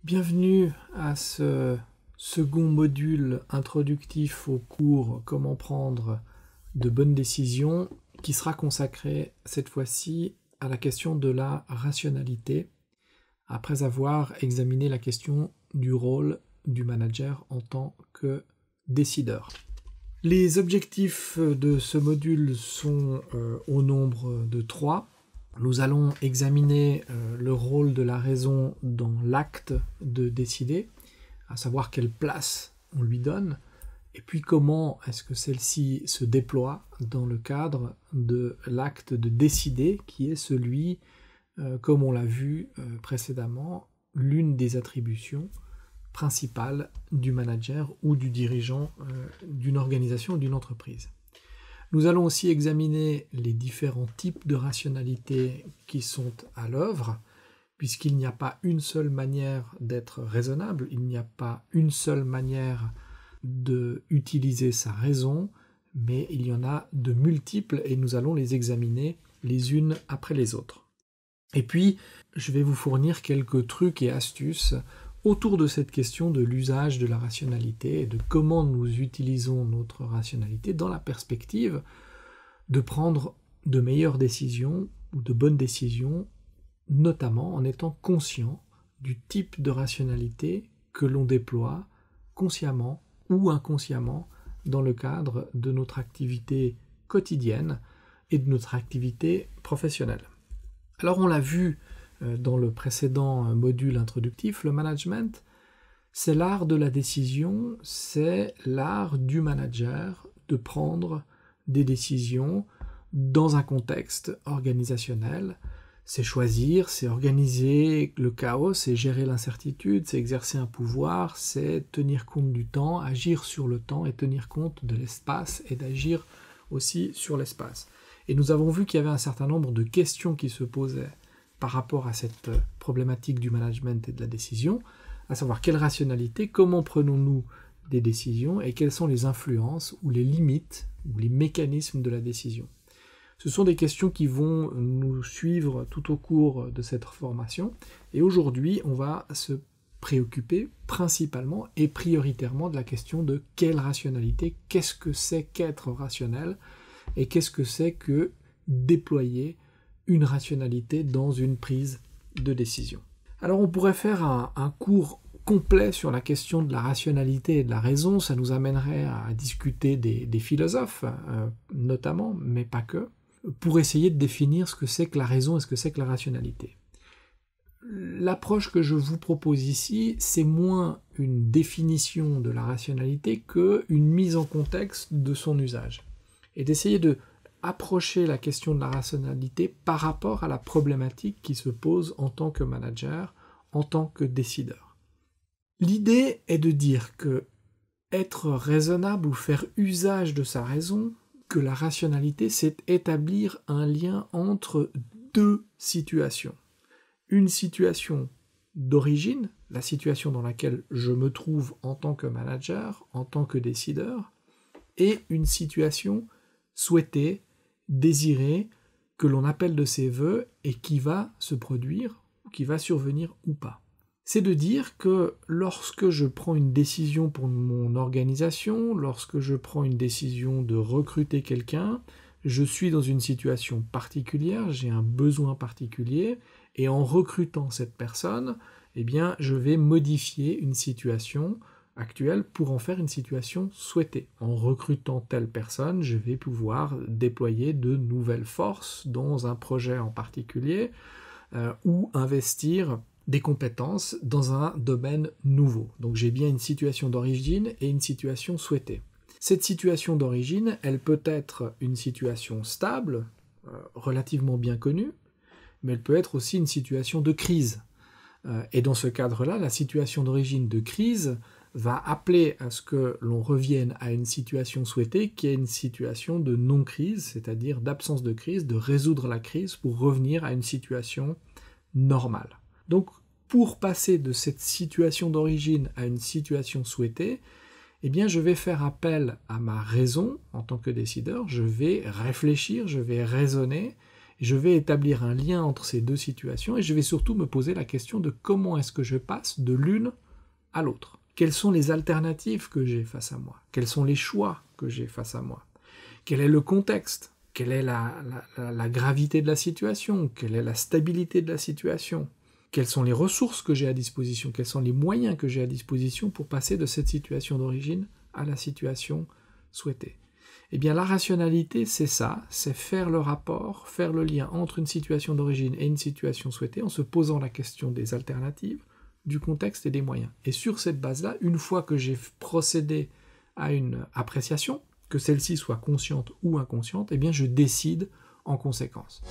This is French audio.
Bienvenue à ce second module introductif au cours Comment prendre de bonnes décisions qui sera consacré cette fois-ci à la question de la rationalité après avoir examiné la question du rôle du manager en tant que décideur. Les objectifs de ce module sont au nombre de 3. Nous allons examiner le rôle de la raison dans l'acte de décider, à savoir quelle place on lui donne, et puis comment est-ce que celle-ci se déploie dans le cadre de l'acte de décider, qui est celui, comme on l'a vu précédemment, l'une des attributions principales du manager ou du dirigeant d'une organisation ou d'une entreprise. Nous allons aussi examiner les différents types de rationalité qui sont à l'œuvre, puisqu'il n'y a pas une seule manière d'être raisonnable, il n'y a pas une seule manière d'utiliser sa raison, mais il y en a de multiples et nous allons les examiner les unes après les autres. Et puis, je vais vous fournir quelques trucs et astuces autour de cette question de l'usage de la rationalité et de comment nous utilisons notre rationalité dans la perspective de prendre de meilleures décisions ou de bonnes décisions, notamment en étant conscient du type de rationalité que l'on déploie consciemment ou inconsciemment dans le cadre de notre activité quotidienne et de notre activité professionnelle. Alors on l'a vu dans le précédent module introductif, le management, c'est l'art de la décision, c'est l'art du manager de prendre des décisions dans un contexte organisationnel. C'est choisir, c'est organiser le chaos, c'est gérer l'incertitude, c'est exercer un pouvoir, c'est tenir compte du temps, agir sur le temps et tenir compte de l'espace et d'agir aussi sur l'espace. Et nous avons vu qu'il y avait un certain nombre de questions qui se posaient par rapport à cette problématique du management et de la décision, à savoir quelle rationalité, comment prenons-nous des décisions et quelles sont les influences ou les limites ou les mécanismes de la décision. Ce sont des questions qui vont nous suivre tout au cours de cette formation et aujourd'hui on va se préoccuper principalement et prioritairement de la question de quelle rationalité, qu'est-ce que c'est qu'être rationnel et qu'est-ce que c'est que déployer une rationalité dans une prise de décision. Alors on pourrait faire un cours complet sur la question de la rationalité et de la raison, ça nous amènerait à discuter des philosophes notamment, mais pas que, pour essayer de définir ce que c'est que la raison et ce que c'est que la rationalité. L'approche que je vous propose ici, c'est moins une définition de la rationalité qu'une mise en contexte de son usage, et d'essayer de approcher la question de la rationalité par rapport à la problématique qui se pose en tant que manager, en tant que décideur. L'idée est de dire que être raisonnable ou faire usage de sa raison, que la rationalité, c'est établir un lien entre deux situations. Une situation d'origine, la situation dans laquelle je me trouve en tant que manager, en tant que décideur, et une situation souhaitée, désirée, que l'on appelle de ses voeux et qui va se produire, qui va survenir ou pas. C'est de dire que lorsque je prends une décision pour mon organisation, lorsque je prends une décision de recruter quelqu'un, je suis dans une situation particulière, j'ai un besoin particulier, et en recrutant cette personne, eh bien, je vais modifier une situation actuelle pour en faire une situation souhaitée. En recrutant telle personne, je vais pouvoir déployer de nouvelles forces dans un projet en particulier ou investir des compétences dans un domaine nouveau. Donc j'ai bien une situation d'origine et une situation souhaitée. Cette situation d'origine, elle peut être une situation stable, relativement bien connue, mais elle peut être aussi une situation de crise. Et dans ce cadre-là, la situation d'origine de crise va appeler à ce que l'on revienne à une situation souhaitée qui est une situation de non-crise, c'est-à-dire d'absence de crise, de résoudre la crise pour revenir à une situation normale. Donc, pour passer de cette situation d'origine à une situation souhaitée, eh bien, je vais faire appel à ma raison en tant que décideur, je vais réfléchir, je vais raisonner, Je vais établir un lien entre ces deux situations et je vais surtout me poser la question de comment est-ce que je passe de l'une à l'autre. Quelles sont les alternatives que j'ai face à moi? Quels sont les choix que j'ai face à moi? Quel est le contexte? Quelle est la gravité de la situation? Quelle est la stabilité de la situation? Quelles sont les ressources que j'ai à disposition? Quels sont les moyens que j'ai à disposition pour passer de cette situation d'origine à la situation souhaitée? Eh bien, la rationalité, c'est ça, c'est faire le rapport, faire le lien entre une situation d'origine et une situation souhaitée en se posant la question des alternatives, du contexte et des moyens. Et sur cette base-là, une fois que j'ai procédé à une appréciation, que celle-ci soit consciente ou inconsciente, eh bien, je décide en conséquence.